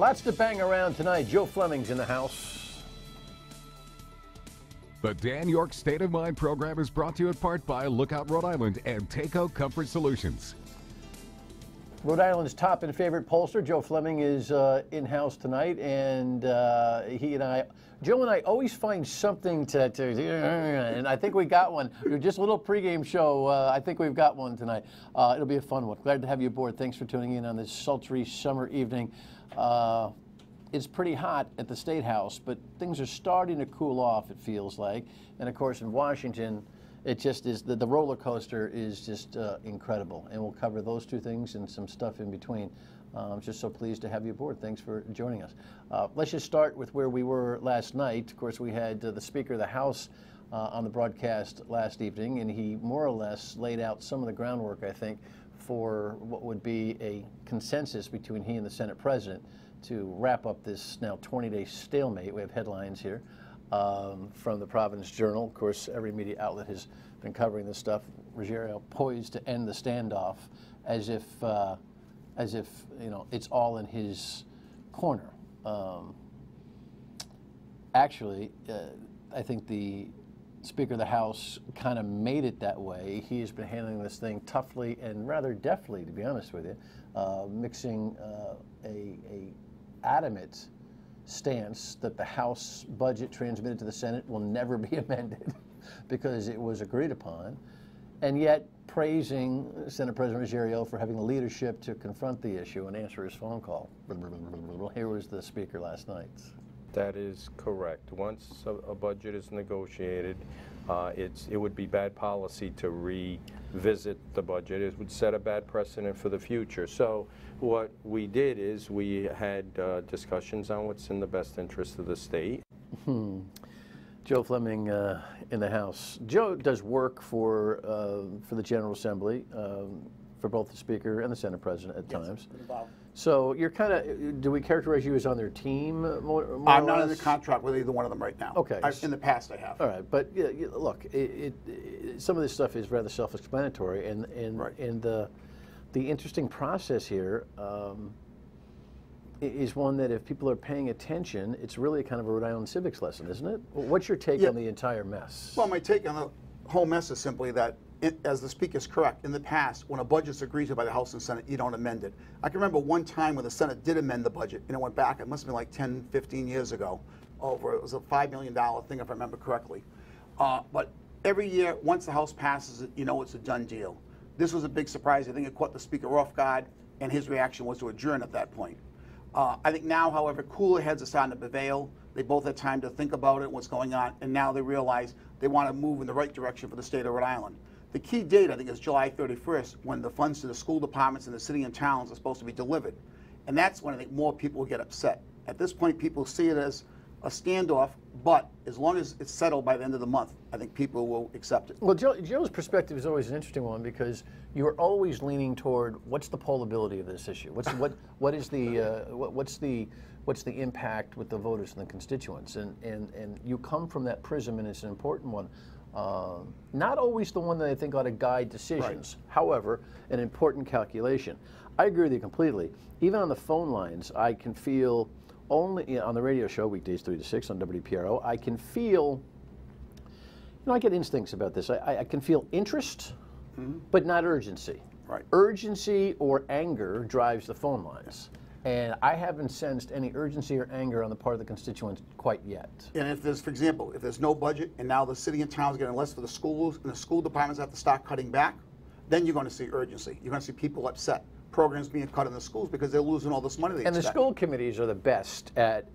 Lots to bang around tonight. Joe Fleming's in the house. The Dan York State of Mind program is brought to you in part by Lookout Rhode Island and Takeo Comfort Solutions. Rhode Island's top and favorite pollster, Joe Fleming, is in-house tonight, and Joe and I always find something to and I think we got one. Just a little pregame show. I think we've got one tonight. It'll be a fun one. Glad to have you aboard. Thanks for tuning in on this sultry summer evening. It's pretty hot at the State House, but things are starting to cool off, it feels like. And of course, in Washington, it just is, the roller coaster is just incredible. And we'll cover those two things and some stuff in between. I'm just so pleased to have you aboard. Thanks for joining us. Let's just start with where we were last night. Of course, we had the Speaker of the House on the broadcast last evening, and he more or less laid out some of the groundwork, I think, for what would be a consensus between he and the Senate President to wrap up this now 20-day stalemate. We have headlines here from the Providence Journal. Of course, every media outlet has been covering this stuff. Ruggerio poised to end the standoff as if you know it's all in his corner. Actually, I think the Speaker of the House kind of made it that way. He has been handling this thing toughly and rather deftly, to be honest with you, mixing a adamant stance that the House budget transmitted to the Senate will never be amended because it was agreed upon, and yet praising Senate President Ruggerio for having the leadership to confront the issue and answer his phone call. Here was the Speaker last night. That is correct. Once a budget is negotiated, it would be bad policy to revisit the budget. It would set a bad precedent for the future. So what we did is we had discussions on what's in the best interest of the state. Joe Fleming in the House. Joe does work for the General Assembly, for both the Speaker and the Senate President at times. So you're kind of, do we characterize you as on their team more I'm or not less? under contract with either one of them right now. Okay. In the past I have. All right, but look, some of this stuff is rather self-explanatory, and Right. and the interesting process here is one that if people are paying attention, it's really kind of a Rhode Island civics lesson, isn't it? What's your take on the entire mess? Well, my take on the whole mess is simply that, as the Speaker is correct, in the past, when a budget is agreed to by the House and Senate, you don't amend it. I can remember one time when the Senate did amend the budget, and it went back, it must have been like 10, 15 years ago, over, it was a $5 million thing, if I remember correctly. But every year, once the House passes it, you know it's a done deal. This was a big surprise. I think it caught the Speaker off guard, and his reaction was to adjourn at that point. I think now, however, cooler heads are starting to prevail. They both had time to think about it, what's going on, and now they realize they want to move in the right direction for the state of Rhode Island. The key date, I think, is July 31st, when the funds to the school departments in the city and towns are supposed to be delivered. And that's when I think more people will get upset. At this point, people see it as a standoff, but as long as it's settled by the end of the month, I think people will accept it. Well, Joe's perspective is always an interesting one because you're always leaning toward what's the pollability of this issue? What's the impact with the voters and the constituents? And you come from that prism, and it's an important one. Not always the one that I think ought to guide decisions. Right. However, an important calculation. I agree with you completely. Even on the phone lines, I can feel only on the radio show weekdays 3 to 6 on WPRO. I can feel, I get instincts about this. I can feel interest, but not urgency. Right. Urgency or anger drives the phone lines. And I haven't sensed any urgency or anger on the part of the constituents quite yet. And if there's, for example, if there's no budget and now the city and towns getting less for the schools and the school departments have to start cutting back, then you're going to see urgency. You're going to see people upset. Programs being cut in the schools because they're losing all this money they expect. And the school committees are the best at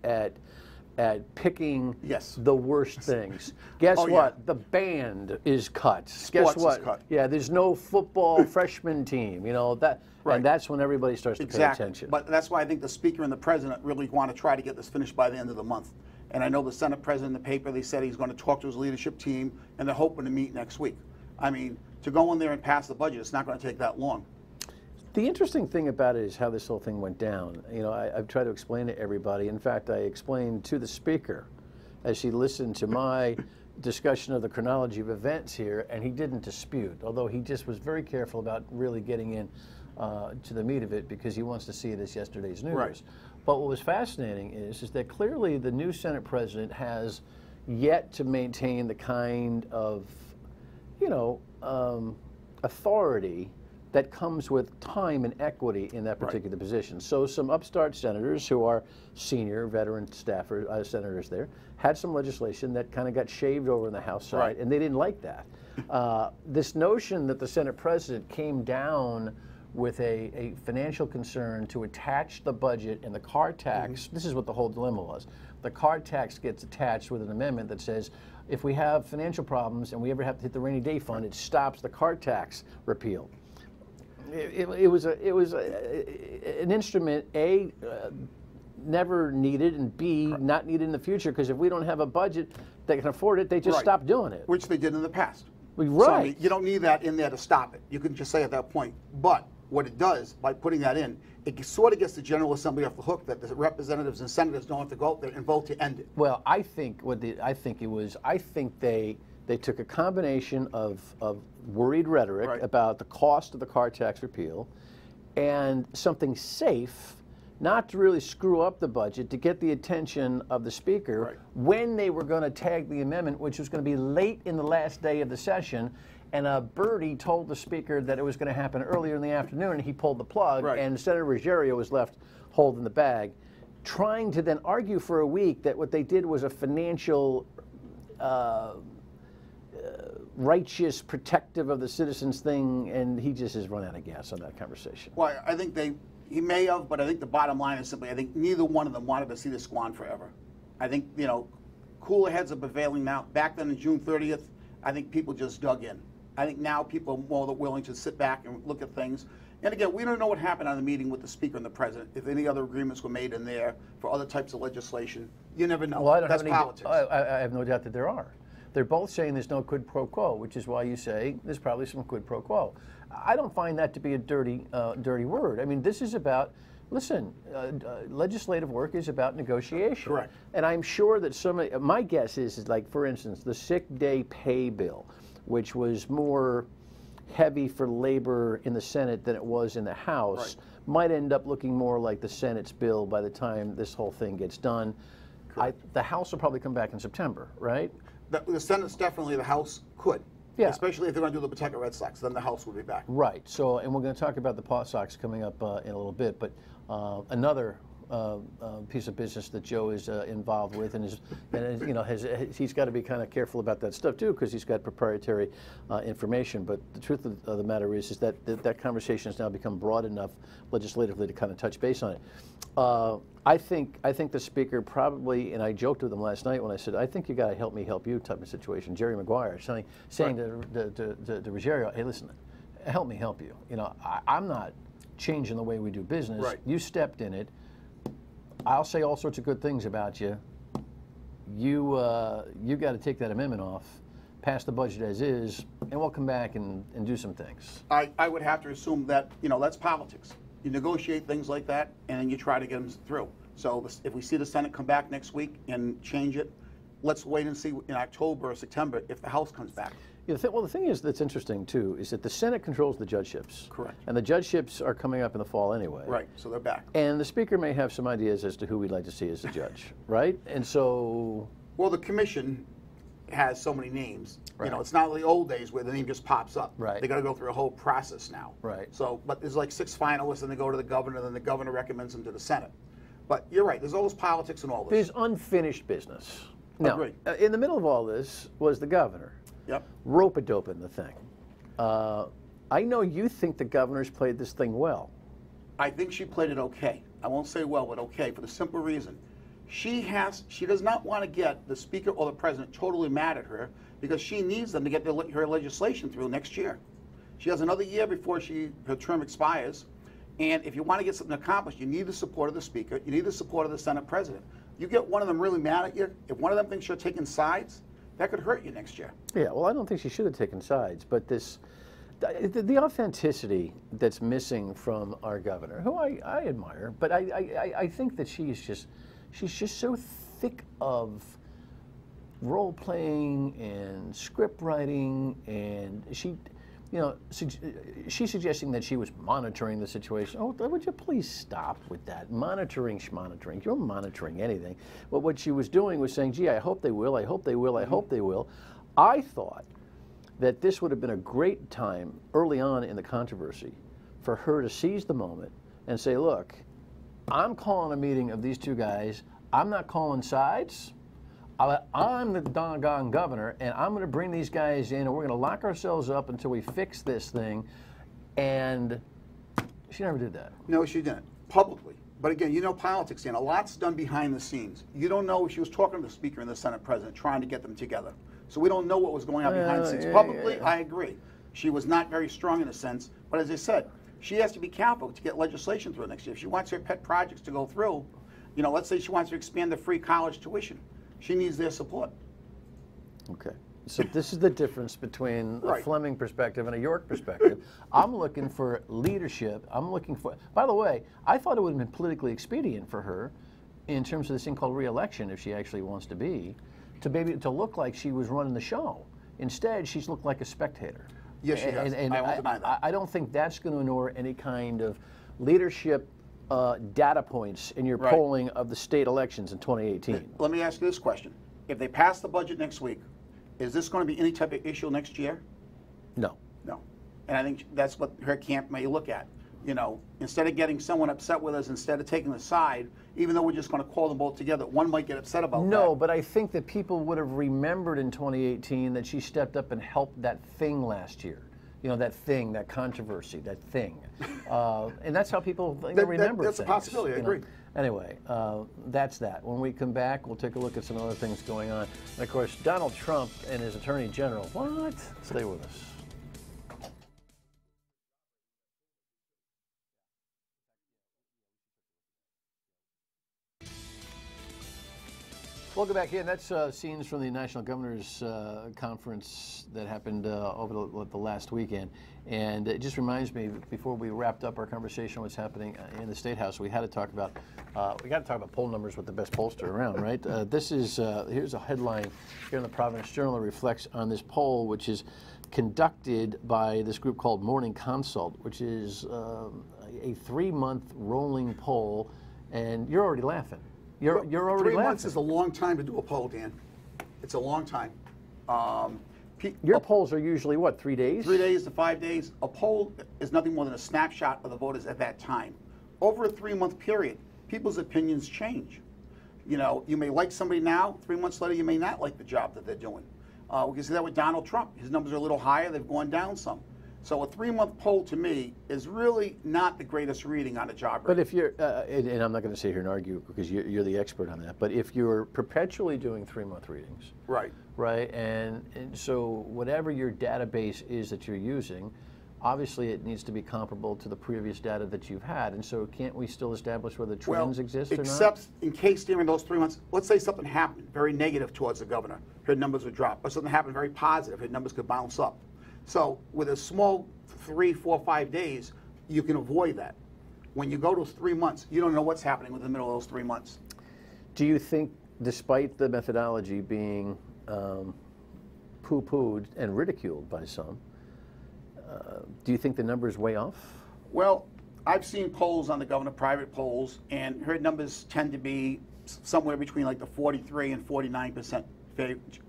picking the worst things. Guess what? The band is cut. Guess what? Is cut. Yeah, there's no football freshman team. You know that, and that's when everybody starts to pay attention. But that's why I think the Speaker and the President really want to try to get this finished by the end of the month. And I know the Senate President in the paper, they said he's going to talk to his leadership team, and they're hoping to meet next week. I mean, to go in there and pass the budget, it's not going to take that long. The interesting thing about it is how this whole thing went down. You know, I've tried to explain to everybody. In fact, I explained to the Speaker as he listened to my discussion of the chronology of events here, and he didn't dispute, although he just was very careful about really getting in to the meat of it because he wants to see it as yesterday's news. Right. But what was fascinating is that clearly the new Senate president has yet to maintain the kind of, authority that comes with time and equity in that particular position. So some upstart senators who are senior veteran staffers, senators there, had some legislation that kind of got shaved over in the House side, and they didn't like that. This notion that the Senate president came down with a financial concern to attach the budget and the car tax, this is what the whole dilemma was. The car tax gets attached with an amendment that says if we have financial problems and we ever have to hit the rainy day fund, it stops the car tax repeal. It was an instrument, A, never needed, and B, not needed in the future, because if we don't have a budget that can afford it, they just stop doing it. Which they did in the past. Right. So, I mean, you don't need that in there to stop it. You can just say at that point. But what it does, by putting that in, it sort of gets the General Assembly off the hook that the representatives and senators don't have to go out there and vote to end it. Well, I think they took a combination of worried rhetoric about the cost of the car tax repeal and something safe, not to really screw up the budget, to get the attention of the Speaker when they were going to tag the amendment, which was going to be late in the last day of the session. And a birdie told the Speaker that it was going to happen earlier in the afternoon, and he pulled the plug, and Senator Ruggerio was left holding the bag, trying to then argue for a week that what they did was a financial righteous, protective of the citizens thing, and he just has run out of gas on that conversation. Well, I think he may have, but I think the bottom line is simply, I think neither one of them wanted to see this go on forever. I think, cooler heads are prevailing now. Back then on June 30th, I think people just dug in. I think now people are more willing to sit back and look at things. And again, we don't know what happened on the meeting with the Speaker and the President, if any other agreements were made in there for other types of legislation. You never know. Well, That's politics. I have no doubt that there are. They're both saying there's no quid pro quo, which is why you say there's probably some quid pro quo. I don't find that to be a dirty word. I mean, this is about, listen, legislative work is about negotiation. Correct. And I'm sure that my guess is like, for instance, the sick day pay bill, which was more heavy for labor in the Senate than it was in the House, might end up looking more like the Senate's bill by the time this whole thing gets done. The House will probably come back in September, right? The Senate's definitely, the House could. Yeah. Especially if they're going to do the Pawtucket Red Sox, then the House will be back. Right. So, and we're going to talk about the PawSox coming up in a little bit, but another piece of business that Joe is involved with, and he's got to be kind of careful about that stuff too, because he's got proprietary information. But the truth of the matter is that that conversation has now become broad enough legislatively to kind of touch base on it. I think the Speaker probably, and I joked with him last night when I said, I think you got to help me help you type of situation. Jerry Maguire saying to Ruggerio, hey, listen, help me help you. I'm not changing the way we do business. Right. You stepped in it. I'll say all sorts of good things about you. You got to take that amendment off, pass the budget as is, and we'll come back and do some things. I would have to assume that, that's politics. You negotiate things like that, and then you try to get them through. So if we see the Senate come back next week and change it, let's wait and see in October or September if the House comes back. Yeah, the thing is that's interesting, too, is that the Senate controls the judgeships. Correct. And the judgeships are coming up in the fall anyway. Right, so they're back. And the Speaker may have some ideas as to who we'd like to see as a judge, right? And so... Well, the commission has so many names. Right. It's not like the old days where the name just pops up. Right. They got to go through a whole process now. Right. So, but there's like 6 finalists, and they go to the governor, then the governor recommends them to the Senate. But you're right, there's always politics and all this. There's unfinished business. Now, Agreed. In the middle of all this was the governor. Yep. Rope-a-doping the thing. I know you think the governor's played this thing well. I think she played it okay. I won't say well, but okay, for the simple reason. She does not want to get the Speaker or the President totally mad at her, because she needs them to get her legislation through next year. She has another year before her term expires, and if you want to get something accomplished, you need the support of the Speaker, you need the support of the Senate President. You get one of them really mad at you, if one of them thinks you're taking sides, that could hurt you next year. Yeah, well, I don't think she should have taken sides, but the authenticity that's missing from our governor, who I admire, but I think that she's just so thick of role playing and script writing, and you know, she's suggesting that she was monitoring the situation. Oh, would you please stop with that? Monitoring. You're monitoring anything. But what she was doing was saying, gee, I hope they will, I hope they will, I hope they will. I thought that this would have been a great time early on in the controversy for her to seize the moment and say, look, I'm calling a meeting of these two guys. I'm not calling sides. I'm the doggone governor, and I'm going to bring these guys in, and we're going to lock ourselves up until we fix this thing. And she never did that. No, she didn't, publicly. But again, you know politics, Dan. A lot's done behind the scenes. You don't know if she was talking to the Speaker and the Senate President, trying to get them together. So we don't know what was going on behind the scenes. Publicly, I agree. She was not very strong in a sense. But as I said, she has to be careful to get legislation through next year. If she wants her pet projects to go through, you know, let's say she wants to expand the free college tuition. She needs their support. Okay. So this is the difference between a Right. Fleming perspective and a York perspective. I'm looking for leadership. I'm looking for, by the way, I thought it would have been politically expedient for her in terms of this thing called re-election, if she actually wants to be, to look like she was running the show. Instead, she's looked like a spectator. Yes, she has. I won't deny that. I don't think that's going to ignore any kind of leadership data points in your Right. polling of the state elections in 2018. Let me ask you this question. If they pass the budget next week, is this going to be any type of issue next year? No. No. And I think that's what her camp may look at. You know, instead of getting someone upset with us, instead of taking a side, even though we're just going to call them both together, one might get upset about that. No, but I think that people would have remembered in 2018 that she stepped up and helped that thing last year. You know, that thing, that controversy, that thing. And that's how people remember That's things. a possibility, I agree. Anyway, that's that. When we come back, we'll take a look at some other things going on. And of course, Donald Trump and his Attorney General. What? Stay with us. Welcome back in. That's scenes from the National Governors Conference that happened over the last weekend. And it just reminds me, before we wrapped up our conversation on what's happening in the State House, we got to talk about poll numbers with the best pollster around, right? Here's a headline here in the Providence Journal that reflects on this poll, which is conducted by this group called Morning Consult, which is a 3-month rolling poll, and you're already laughing. You're already 3 laughing. months is a long time to do a poll, Dan. It's a long time. Your polls are usually, what, 3 days? 3 days to 5 days. A poll is nothing more than a snapshot of the voters at that time. Over a 3-month period, people's opinions change. You know, you may like somebody now, 3 months later you may not like the job that they're doing. We can see that with Donald Trump. His numbers are a little higher, they've gone down some. So a 3-month poll to me is really not the greatest reading on a job But if you're, and I'm not going to sit here and argue because you're the expert on that, but if you're perpetually doing 3-month readings, right, and so whatever your database is that you're using, obviously it needs to be comparable to the previous data that you've had, and so can't we still establish whether trends exist or not? Except in case during those 3 months, let's say something happened very negative towards the governor, her numbers would drop, or something happened very positive, her numbers could bounce up. So with a small 3, 4, 5 days, you can avoid that. When you go to 3 months, you don't know what's happening within the middle of those 3 months. Do you think, despite the methodology being poo-pooed and ridiculed by some, do you think the number is way off? Well, I've seen polls on the governor, private polls, and her numbers tend to be somewhere between like the 43 and 49%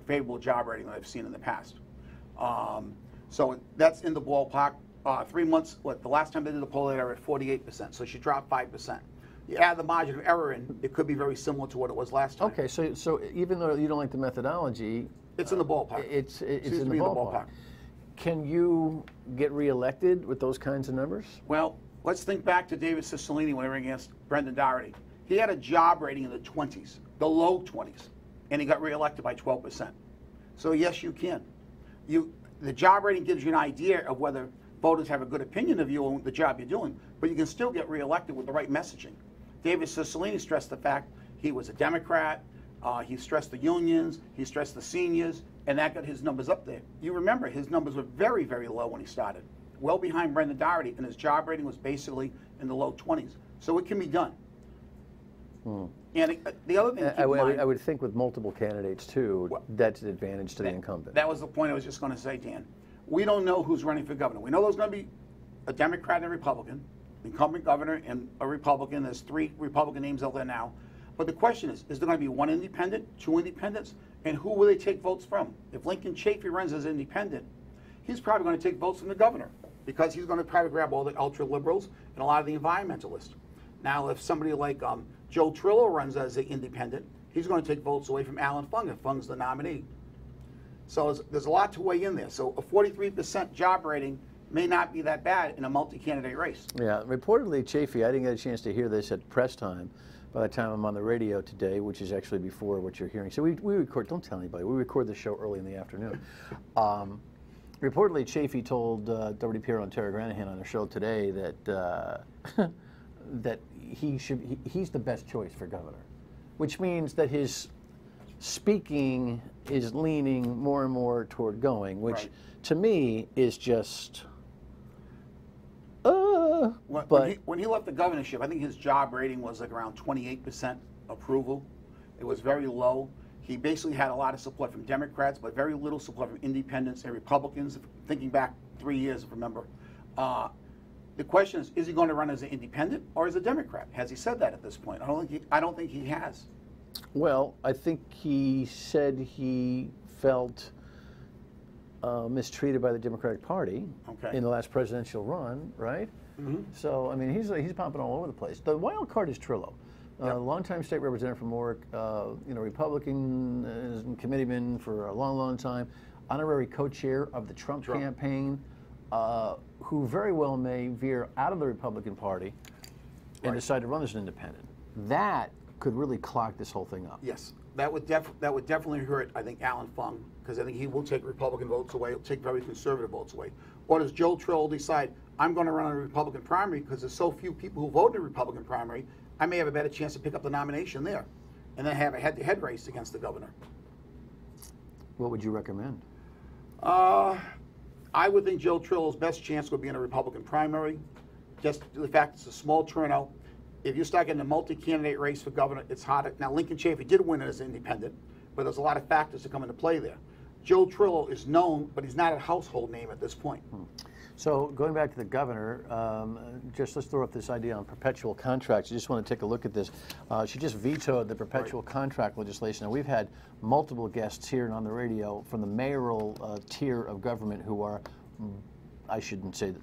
favorable job rating that I've seen in the past. So that's in the ballpark. 3 months, the last time they did the poll, they were at 48%, so she dropped 5%. You add the margin of error in, it could be very similar to what it was last time. Okay, so even though you don't like the methodology, it's in the ballpark. It's in the ballpark. Can you get reelected with those kinds of numbers? Well, let's think back to David Cicilline when he ran against Brendan Doherty. He had a job rating in the 20s, the low 20s, and he got reelected by 12%. So yes, you can. The job rating gives you an idea of whether voters have a good opinion of you and the job you're doing, but you can still get reelected with the right messaging. David Cicilline stressed the fact he was a Democrat, he stressed the unions, he stressed the seniors, and that got his numbers up there. You remember his numbers were very, very low when he started, well behind Brendan Doherty, and his job rating was basically in the low 20s. So it can be done. And the other thing to keep in mind, I would think with multiple candidates too, that's an advantage to the incumbent. That was the point I was just going to say, Dan. we don't know who's running for governor. We know there's going to be a Democrat and a Republican, incumbent governor and a Republican. There's 3 Republican names out there now. But the question is there going to be 1 independent, 2 independents, and who will they take votes from? If Lincoln Chafee runs as independent, he's probably going to take votes from the governor because he's going to probably grab all the ultra-liberals and a lot of the environmentalists. Now, if somebody like Joe Trillo runs as an independent, he's going to take votes away from Alan Fung if Fung's the nominee. So there's a lot to weigh in there. So a 43% job rating may not be that bad in a multi-candidate race. Yeah, reportedly, Chafee, I didn't get a chance to hear this at press time by the time I'm on the radio today, which is actually before what you're hearing. So we record, don't tell anybody, we record the show early in the afternoon. Reportedly, Chafee told WPR and Terry Granahan on their show today that that he's the best choice for governor, which means that his speaking is leaning more and more toward going, which Right. to me is just. When he left the governorship, I think his job rating was like around 28% approval. It was very low. He basically had a lot of support from Democrats, but very little support from independents and Republicans. Thinking back 3 years, if you remember. The question is he going to run as an independent or as a Democrat? Has he said that at this point? I don't think he has. Well, I think he said he felt mistreated by the Democratic Party in the last presidential run, right? Mm-hmm. So, I mean, he's popping all over the place. The wild card is Trillo, longtime state representative from Warwick, Republican committeeman for a long, long time, honorary co-chair of the Trump campaign, who very well may veer out of the Republican Party and decide to run as an independent. That could really clog this whole thing up. Yes, that would definitely hurt, I think, Alan Fung, because I think he will take Republican votes away. He'll take very conservative votes away. Or does Joe Trillo decide, I'm going to run a Republican primary because there's so few people who vote in a Republican primary, I may have a better chance to pick up the nomination there, and then have a head-to-head race against the governor. What would you recommend? I would think Joe Trillo's best chance would be in a Republican primary. Just the fact it's a small turnout. If you start getting a multi-candidate race for governor, it's harder. Now, Lincoln Chafee did win it as an independent, but there's a lot of factors that come into play there. Joe Trillo is known, but he's not a household name at this point. So going back to the governor, let's throw up this idea on perpetual contracts. I just want to take a look at this. She just vetoed the perpetual contract legislation. Now, we've had multiple guests here and on the radio from the mayoral tier of government who are, I shouldn't say that,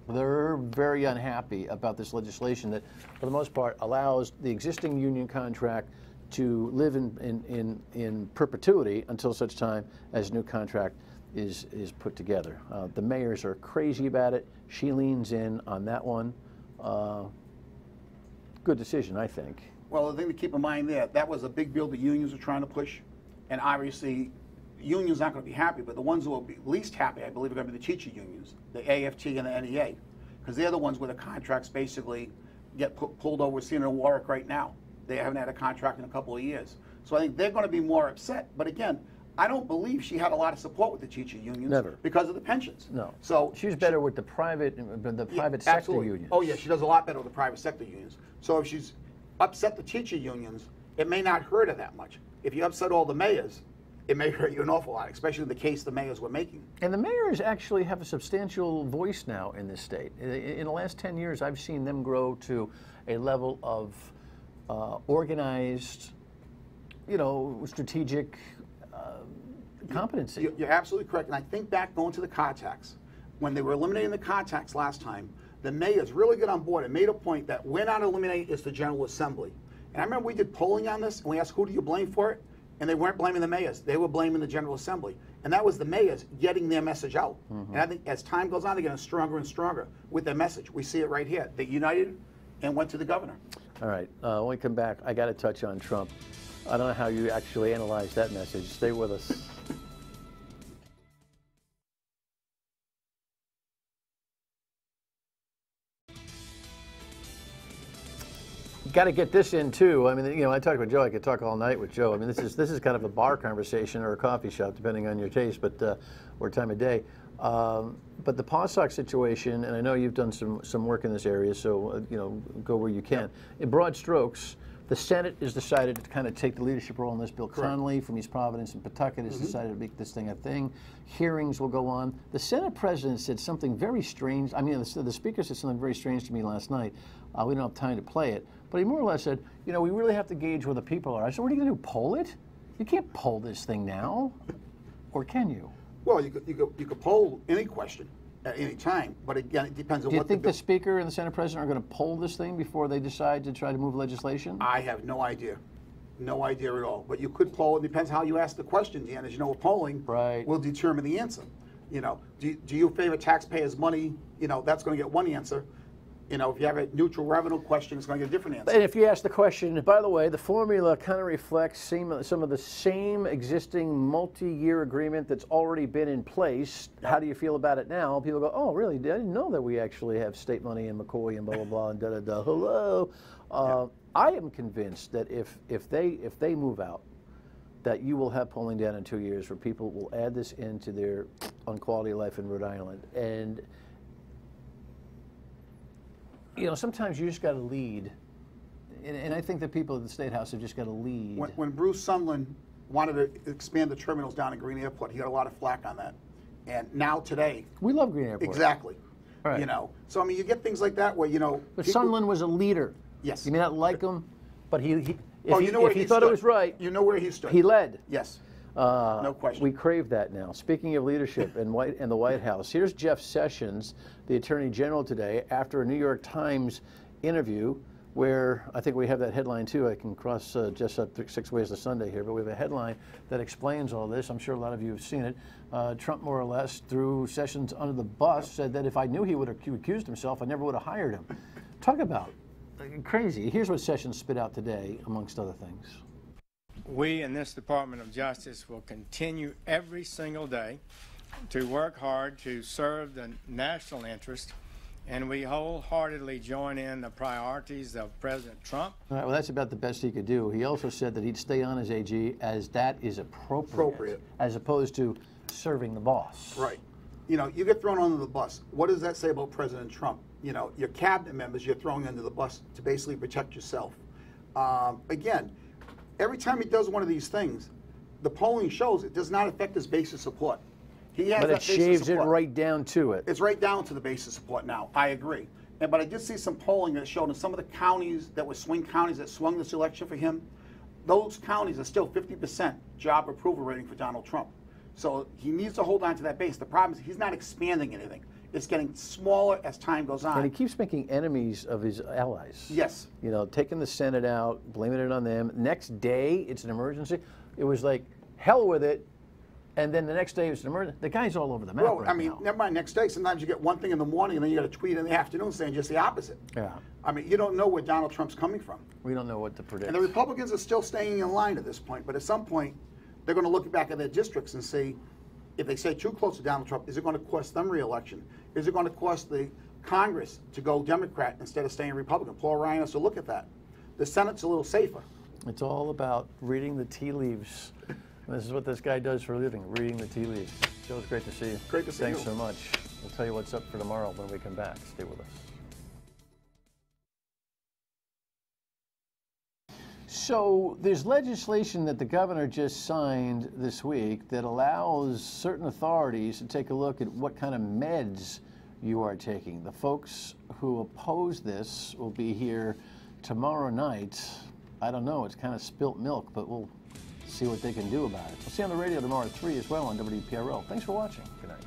they're very unhappy about this legislation that, for the most part, allows the existing union contract to live in perpetuity until such time as a new contract is put together. The mayors are crazy about it. She leans in on that one. Good decision, I think. Well, the thing to keep in mind there, that was a big bill the unions were trying to push, and obviously unions aren't going to be happy, but the ones who will be least happy, I believe, are going to be the teacher unions, the AFT and the NEA, because they're the ones where the contracts basically get pulled over. We're seeing it in Warwick right now. They haven't had a contract in a couple of years. So I think they're going to be more upset. But again, I don't believe she had a lot of support with the teacher unions. Never. Because of the pensions. No. So she's better with the private sector absolutely. unions. Oh yeah, she does a lot better with the private sector unions. So if she's upset the teacher unions, it may not hurt her that much. If you upset all the mayors, it may hurt you an awful lot, especially in the case the mayors were making. And the mayors actually have a substantial voice now in this state. In the last 10 years, I've seen them grow to a level of organized, strategic competency. You're absolutely correct. And I think back going to the car tax, when they were eliminating the car tax last time, the mayors really got on board and made a point that we're not eliminating, it's the General Assembly. And I remember we did polling on this, and we asked, who do you blame for it? And they weren't blaming the mayors. They were blaming the General Assembly. And that was the mayors getting their message out. And I think as time goes on, they're getting stronger and stronger with their message. We see it right here. They united and went to the governor. All right. When we come back, I got to touch on Trump. I don't know how you actually analyze that message. Stay with us. Got to get this in too. I mean, I talk with Joe. I could talk all night with Joe. I mean, this is kind of a bar conversation or a coffee shop, depending on your taste, but or time of day. But the PawSox situation, and I know you've done some work in this area, so go where you can. In broad strokes, The Senate has decided to kind of take the leadership role in this. Bill Connolly from East Providence and Pawtucket has decided to make this thing a thing. Hearings will go on. The Senate president said something very strange. I mean, the speaker said something very strange to me last night. We don't have time to play it. But he more or less said, you know, we really have to gauge where the people are. I said, what are you going to do, poll it? You can't poll this thing now. Or can you? Well, you could poll any question at any time, but again, it depends on Do you what think the Speaker and the Senate President are going to poll this thing before they decide to try to move legislation? I have no idea. No idea at all. But you could poll. It depends how you ask the question, Dan. As you know, with polling will determine the answer. You know, do you favor taxpayers' money? You know, that's going to get one answer. You know, if you have a neutral revenue question, it's going to get a different answer. And if you ask the question, by the way, the formula kind of reflects some of the same existing multi-year agreement that's already been in place. How do you feel about it now? People go, oh, really? I didn't know that we actually have state money in McCoy and blah, blah, blah, and da-da-da. Hello. I am convinced that if they move out, that you will have polling down in 2 years where people will add this into their on quality of life in Rhode Island. And you know, sometimes you just got to lead, and I think the people at the State House have just got to lead. When Bruce Sunderland wanted to expand the terminals down at Green Airport, he got a lot of flack on that. And now today, we love Green Airport. Exactly. Right. You know, so I mean, you get things like that where, you know, but Sunderland was a leader. Yes. You may not like him, but if he thought stood. it was right, you know where he stood. He led. Yes. No question. We crave that now. Speaking of leadership and the White House, here's Jeff Sessions, the Attorney General, today after a New York Times interview where I think we have that headline too. I can cross just up 6 ways to Sunday here, but we have a headline that explains all this. I'm sure a lot of you have seen it. Trump more or less threw Sessions under the bus, said that if I knew he would have recused himself, I never would have hired him. Talk about crazy. Here's what Sessions spit out today, amongst other things. We in this Department of Justice will continue every single day to work hard to serve the national interest, and we wholeheartedly join in the priorities of President Trump. All right, well, that's about the best he could do. He also said that he'd stay on as AG as that is appropriate. As opposed to serving the boss. Right. You know, you get thrown under the bus. What does that say about President Trump? You know, your cabinet members you're throwing under the bus to basically protect yourself. Again, every time he does one of these things, the polling shows it does not affect his base of support. He has but that it shaves it right down to it. It's right down to the base of support now. I agree. But I did see some polling that showed in some of the counties that were swing counties that swung this election for him, those counties are still 50% job approval rating for Donald Trump. So he needs to hold on to that base. The problem is he's not expanding anything. It's getting smaller as time goes on. And he keeps making enemies of his allies. Yes. You know, taking the Senate out, blaming it on them. Next day, it's an emergency. It was like, hell with it. And then the next day, it's an emergency. The guy's all over the map right now. Never mind next day. Sometimes you get one thing in the morning, and then you get a tweet in the afternoon saying just the opposite. Yeah. I mean, you don't know where Donald Trump's coming from. We don't know what to predict. And the Republicans are still staying in line at this point. But at some point, they're going to look back at their districts and see, if they stay too close to Donald Trump, is it going to cost them re-election? Is it going to cost the Congress to go Democrat instead of staying Republican? Paul Ryan has to look at that. The Senate's a little safer. It's all about reading the tea leaves. This is what this guy does for a living, reading the tea leaves. Joe, it's great to see you. Great to see you. Thanks so much. We'll tell you what's up for tomorrow when we come back. Stay with us. So there's legislation that the governor just signed this week that allows certain authorities to take a look at what kind of meds you are taking. The folks who oppose this will be here tomorrow night. I don't know, it's kind of spilt milk, but we'll see what they can do about it. We'll see you on the radio tomorrow at 3 as well on WPRL. Thanks for watching. Good night.